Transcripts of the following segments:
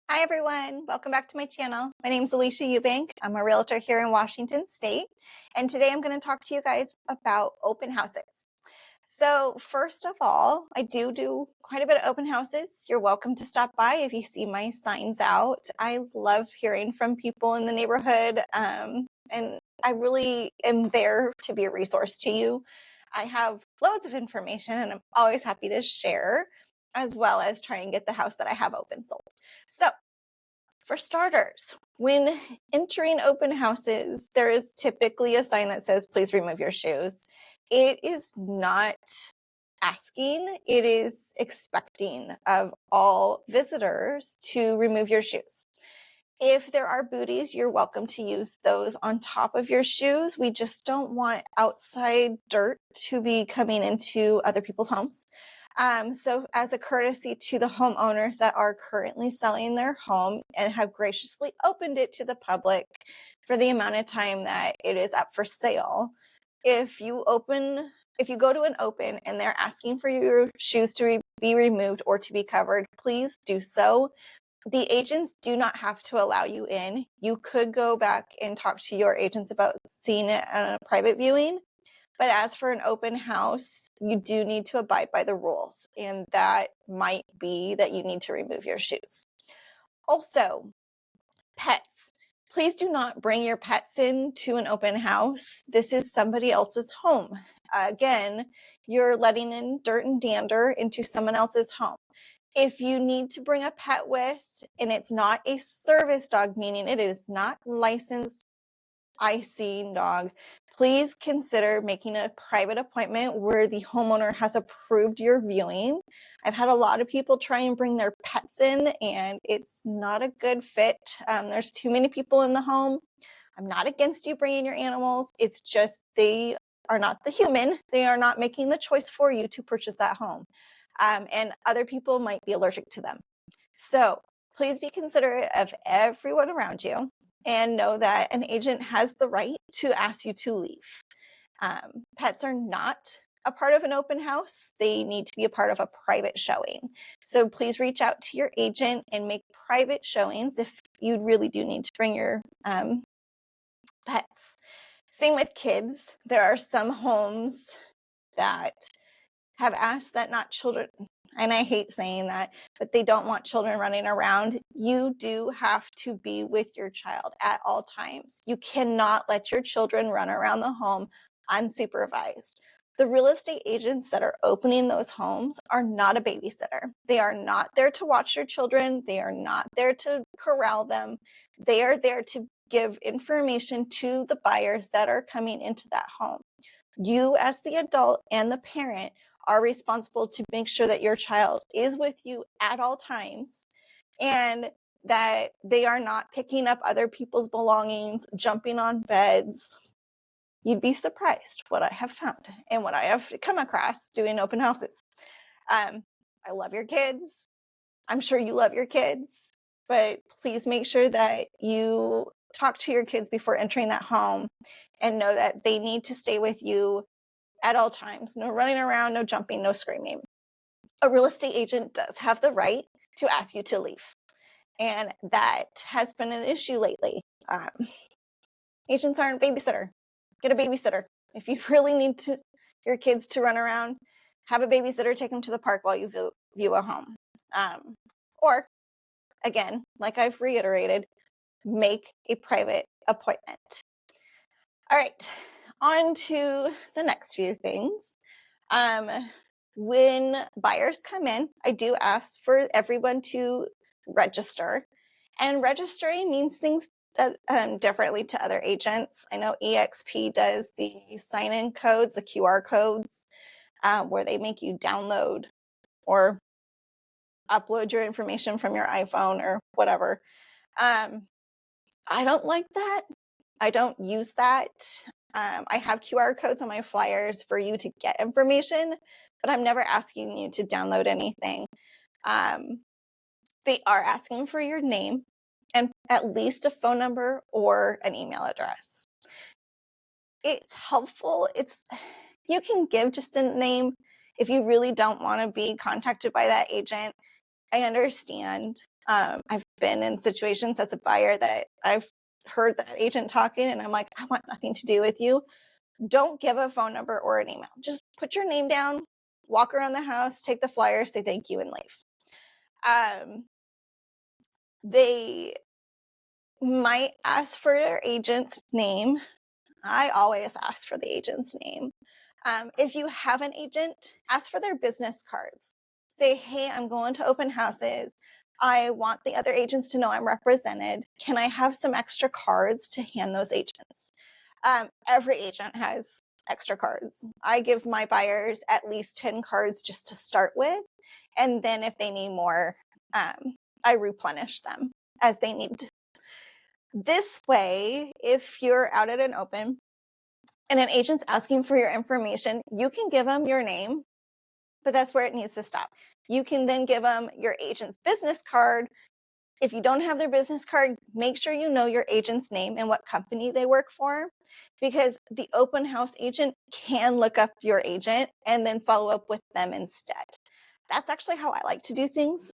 Hi everyone, welcome back to my channel. My name is Alicia Ewbank. I'm a realtor here in Washington State, and today I'm going to talk to you guys about open houses. So first of all, I do quite a bit of open houses. You're welcome to stop by if you see my signs out. I love hearing from people in the neighborhood, and I really am there to be a resource to you. I have loads of information and I'm always happy to share, as well as try and get the house that I have open sold. So for starters, when entering open houses, there is typically a sign that says, please remove your shoes. It is not asking, it is expecting of all visitors to remove your shoes. If there are booties, you're welcome to use those on top of your shoes. We just don't want outside dirt to be coming into other people's homes. So as a courtesy to the homeowners that are currently selling their home and have graciously opened it to the public for the amount of time that it is up for sale, if you go to an open and they're asking for your shoes to be removed or to be covered, please do so. The agents do not have to allow you in. You could go back and talk to your agents about seeing it on a private viewing. But as for an open house, you do need to abide by the rules. And that might be that you need to remove your shoes. Also, pets. Please do not bring your pets in to an open house. This is somebody else's home. Again, you're letting in dirt and dander into someone else's home. If you need to bring a pet with, and it's not a service dog, meaning it is not licensed IC dog, please consider making a private appointment where the homeowner has approved your viewing. I've had a lot of people try and bring their pets in, and it's not a good fit. There's too many people in the home. I'm not against you bringing your animals. It's just they are not the human. They are not making the choice for you to purchase that home. And other people might be allergic to them. So please be considerate of everyone around you and know that an agent has the right to ask you to leave. Pets are not a part of an open house. They need to be a part of a private showing. So please reach out to your agent and make private showings if you really do need to bring your pets. Same with kids. There are some homes that have asked that not children, and I hate saying that, but they don't want children running around. You do have to be with your child at all times. You cannot let your children run around the home unsupervised. The real estate agents that are opening those homes are not a babysitter. They are not there to watch your children. They are not there to corral them. They are there to give information to the buyers that are coming into that home. You, as the adult and the parent, are responsible to make sure that your child is with you at all times and that they are not picking up other people's belongings, jumping on beds. You'd be surprised what I have found and what I have come across doing open houses. I love your kids. I'm sure you love your kids, but please make sure that you talk to your kids before entering that home and know that they need to stay with you at all times. No running around, no jumping, no screaming. A real estate agent does have the right to ask you to leave. And that has been an issue lately. Agents aren't a babysitter. Get a babysitter. If you really need your kids to run around, have a babysitter take them to the park while you view a home. Or, again, like I've reiterated, make a private appointment. All right, on to the next few things. When buyers come in, I do ask for everyone to register. And registering means things that differently to other agents. I know EXP does the sign-in codes, the QR codes, where they make you download or upload your information from your iPhone or whatever. I don't like that. I don't use that. I have QR codes on my flyers for you to get information, but I'm never asking you to download anything. They are asking for your name and at least a phone number or an email address. It's helpful. You can give just a name if you really don't want to be contacted by that agent. I understand. I've been in situations as a buyer that I've heard that agent talking and I'm like, I want nothing to do with you. Don't give a phone number or an email. Just put your name down, walk around the house, take the flyer, say thank you, and leave. They might ask for your agent's name. I always ask for the agent's name. If you have an agent, ask for their business cards. Say, hey, I'm going to open houses. I want the other agents to know I'm represented. Can I have some extra cards to hand those agents? Every agent has extra cards. I give my buyers at least 10 cards just to start with. And then if they need more, I replenish them as they need. This way, if you're out at an open and an agent's asking for your information, you can give them your name, but that's where it needs to stop. You can then give them your agent's business card. If you don't have their business card, make sure you know your agent's name and what company they work for, because the open house agent can look up your agent and then follow up with them instead. That's actually how I like to do things.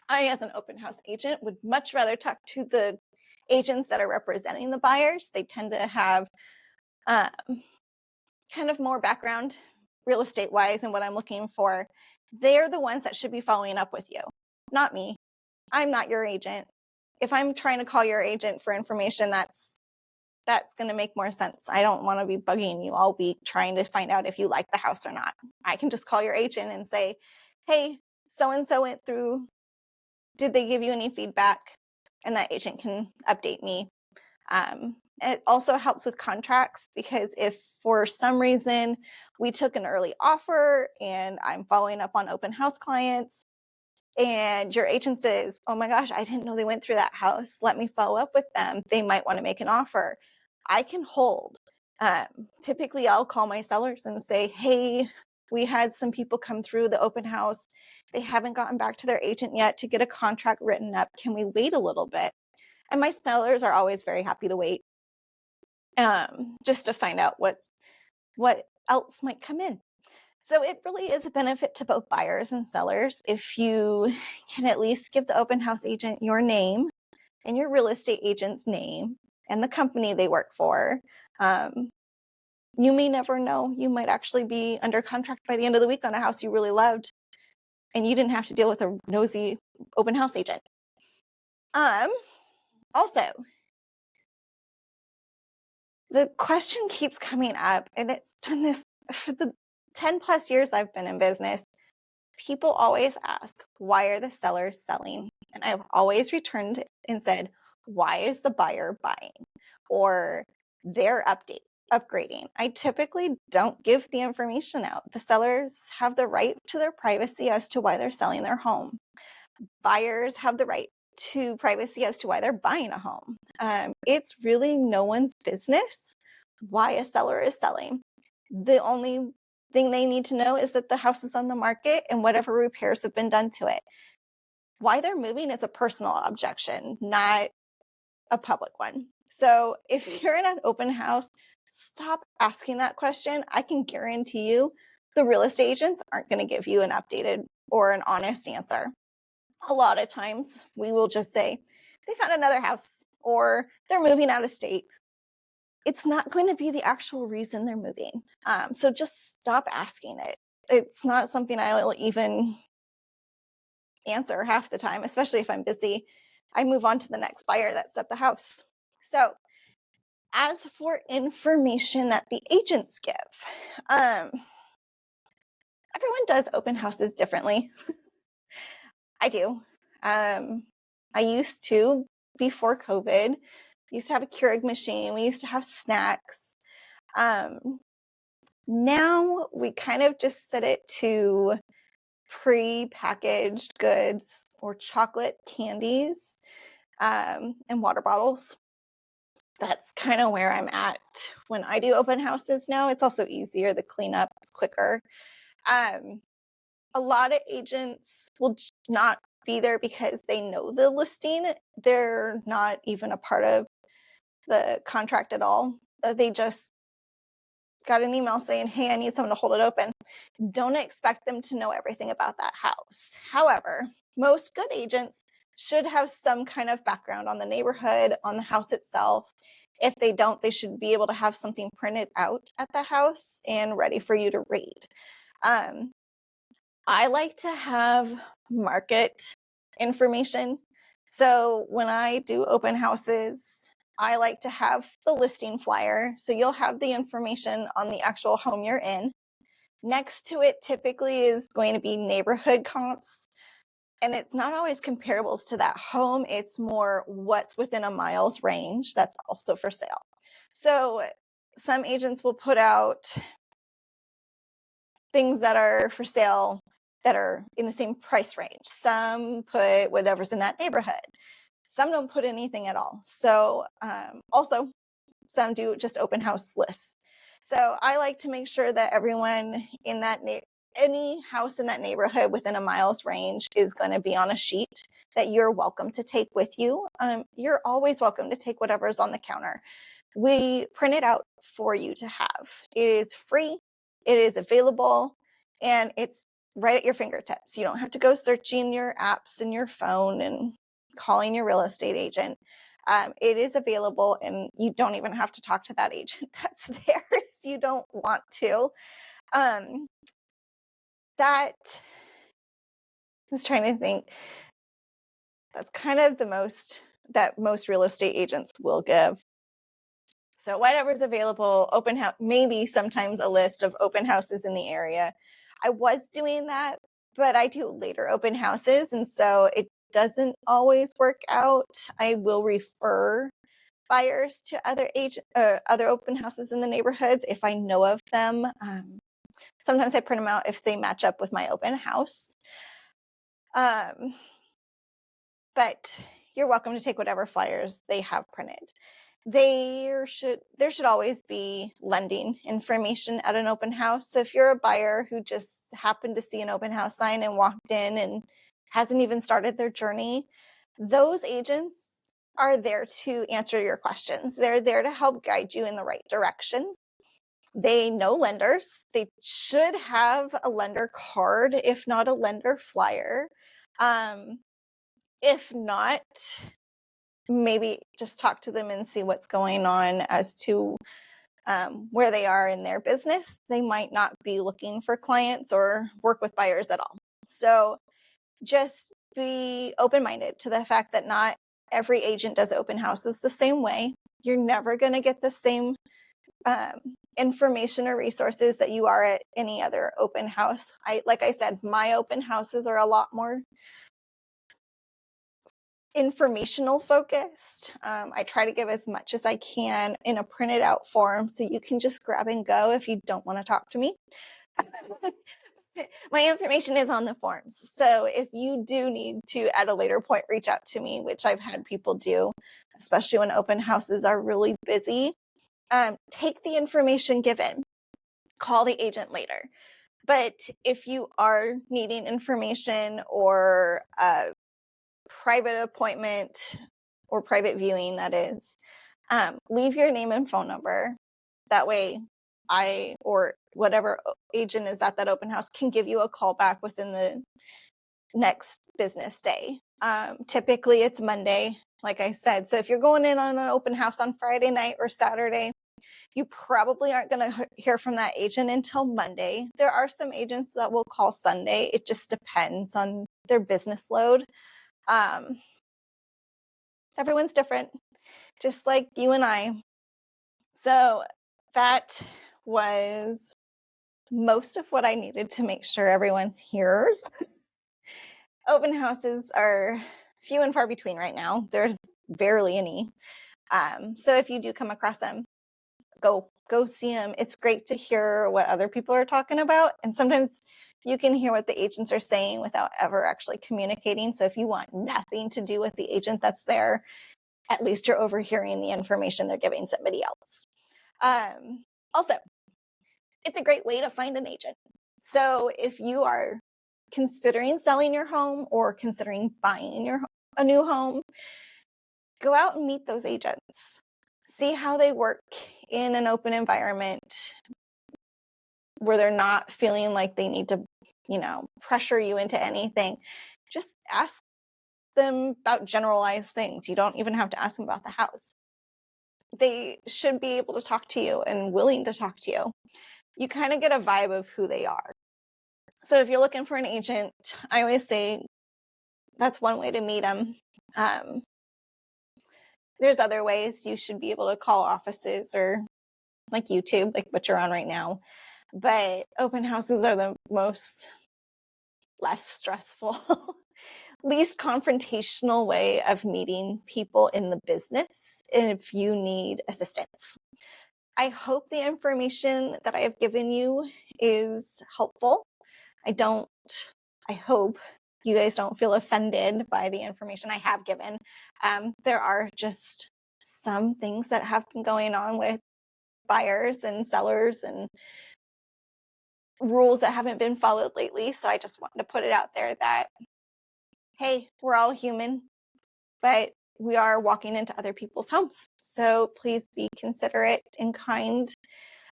I, as an open house agent, would much rather talk to the agents that are representing the buyers. They tend to have kind of more background real estate wise and what I'm looking for. They're the ones that should be following up with you, not me. I'm not your agent. If I'm trying to call your agent for information, that's going to make more sense. I don't want to be bugging you all week trying to find out if you like the house or not. I can just call your agent and say, hey, so-and-so went through. Did they give you any feedback? And that agent can update me. It also helps with contracts, because if for some reason we took an early offer and I'm following up on open house clients and your agent says, oh my gosh, I didn't know they went through that house, let me follow up with them, they might want to make an offer, I can hold. Typically I'll call my sellers and say, hey, we had some people come through the open house, they haven't gotten back to their agent yet to get a contract written up, can we wait a little bit? And my sellers are always very happy to wait, just to find out what else might come in. So it really is a benefit to both buyers and sellers if you can at least give the open house agent your name and your real estate agent's name and the company they work for. You may never know. You might actually be under contract by the end of the week on a house you really loved, and you didn't have to deal with a nosy open house agent. Also, the question keeps coming up, and it's done this for the 10 plus years I've been in business. People always ask, why are the sellers selling? And I've always returned and said, why is the buyer buying? Or they're upgrading. I typically don't give the information out. The sellers have the right to their privacy as to why they're selling their home. Buyers have the right to privacy as to why they're buying a home. It's really no one's business why a seller is selling. The only thing they need to know is that the house is on the market and whatever repairs have been done to it. Why they're moving is a personal objection, not a public one. So if you're in an open house, stop asking that question. I can guarantee you the real estate agents aren't going to give you an updated or an honest answer. A lot of times we will just say they found another house or they're moving out of state. It's not going to be the actual reason they're moving. So just stop asking it. It's not something I'll even answer half the time, especially if I'm busy. I move on to the next buyer that's at the house. So as for information that the agents give, everyone does open houses differently. I do. I used to, before COVID, used to have a Keurig machine. We used to have snacks. Now we kind of just set it to pre-packaged goods or chocolate candies, and water bottles. That's kind of where I'm at when I do open houses now. It's also easier, the cleanup, it's quicker. A lot of agents will not be there because they know the listing. They're not even a part of the contract at all. They just got an email saying, hey, I need someone to hold it open. Don't expect them to know everything about that house. However, most good agents should have some kind of background on the neighborhood, on the house itself. If they don't, they should be able to have something printed out at the house and ready for you to read. I like to have market information. So when I do open houses, I like to have the listing flyer. So you'll have the information on the actual home you're in. Next to it typically is going to be neighborhood comps. And it's not always comparables to that home. It's more what's within a miles range that's also for sale. So some agents will put out things that are for sale that are in the same price range. Some put whatever's in that neighborhood. Some don't put anything at all. So also some do just open house lists. So I like to make sure that everyone in that any house in that neighborhood within a miles range is going to be on a sheet that you're welcome to take with you. You're always welcome to take whatever's on the counter. We print it out for you to have. It is free, it is available, and it's right at your fingertips. You don't have to go searching your apps and your phone and calling your real estate agent. It is available, and you don't even have to talk to that agent that's there if you don't want to. That I was trying to think. That's kind of the most that most real estate agents will give. So whatever's available, open house, maybe sometimes a list of open houses in the area. I was doing that, but I do later open houses, and so it doesn't always work out. I will refer buyers to other open houses in the neighborhoods if I know of them. Sometimes I print them out if they match up with my open house. But you're welcome to take whatever flyers they have printed. There should always be lending information at an open house. So if you're a buyer who just happened to see an open house sign and walked in and hasn't even started their journey, those agents are there to answer your questions. They're there to help guide you in the right direction. They know lenders. They should have a lender card, if not a lender flyer. If not, maybe just talk to them and see what's going on as to where they are in their business. They might not be looking for clients or work with buyers at all. So just be open-minded to the fact that not every agent does open houses the same way. You're never going to get the same information or resources that you are at any other open house. Like I said, my open houses are a lot more informational focused. I try to give as much as I can in a printed out form so you can just grab and go if you don't want to talk to me. My information is on the forms. So if you do need to at a later point reach out to me, which I've had people do, especially when open houses are really busy, take the information given, call the agent later. But if you are needing information or a private appointment or private viewing, that is, leave your name and phone number. That way I or whatever agent is at that open house can give you a call back within the next business day. Typically it's Monday, like I said. So if you're going in on an open house on Friday night or Saturday, you probably aren't going to hear from that agent until Monday. There are some agents that will call Sunday. It just depends on their business load. Everyone's different, just like you and I. So that was most of what I needed to make sure everyone hears. Open houses are few and far between right now. There's barely any. So if you do come across them, go see them. It's great to hear what other people are talking about. And sometimes you can hear what the agents are saying without ever actually communicating. So if you want nothing to do with the agent that's there, at least you're overhearing the information they're giving somebody else. Also, it's a great way to find an agent. So if you are considering selling your home or considering buying a new home, go out and meet those agents. See how they work in an open environment. where they're not feeling like they need to, pressure you into anything. Just ask them about generalized things. You don't even have to ask them about the house. They should be able to talk to you and willing to talk to you. You kind of get a vibe of who they are. So if you're looking for an agent, I always say that's one way to meet them. There's other ways. You should be able to call offices or like YouTube, like what you're on right now. But open houses are the most less stressful, least confrontational way of meeting people in the business if you need assistance. I hope the information that I have given you is helpful. I hope you guys don't feel offended by the information I have given. There are just some things that have been going on with buyers and sellers and rules that haven't been followed lately. So I just wanted to put it out there that, hey, we're all human, but we are walking into other people's homes. So please be considerate and kind.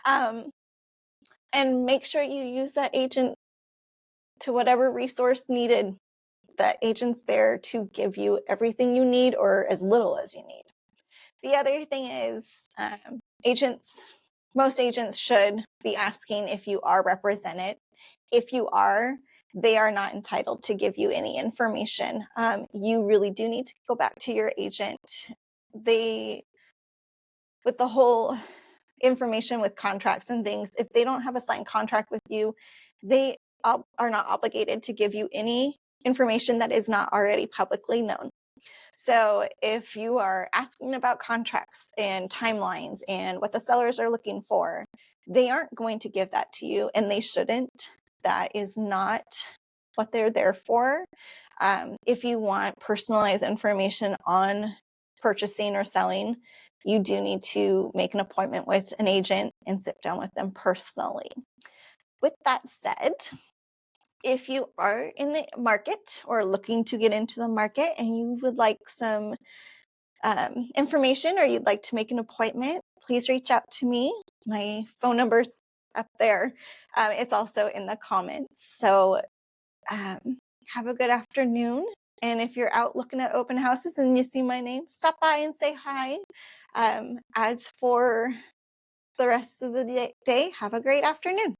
And make sure you use that agent to whatever resource needed. That agent's there to give you everything you need or as little as you need. The other thing is most agents should be asking if you are represented. If you are, they are not entitled to give you any information. You really do need to go back to your agent. With the whole information with contracts and things, if they don't have a signed contract with you, they are not obligated to give you any information that is not already publicly known. So if you are asking about contracts and timelines and what the sellers are looking for, they aren't going to give that to you, and they shouldn't. That is not what they're there for. If you want personalized information on purchasing or selling, you do need to make an appointment with an agent and sit down with them personally. With that said, if you are in the market or looking to get into the market and you would like some information or you'd like to make an appointment, please reach out to me. My phone number's up there. It's also in the comments. So have a good afternoon. And if you're out looking at open houses and you see my name, stop by and say hi. As for the rest of the day, have a great afternoon.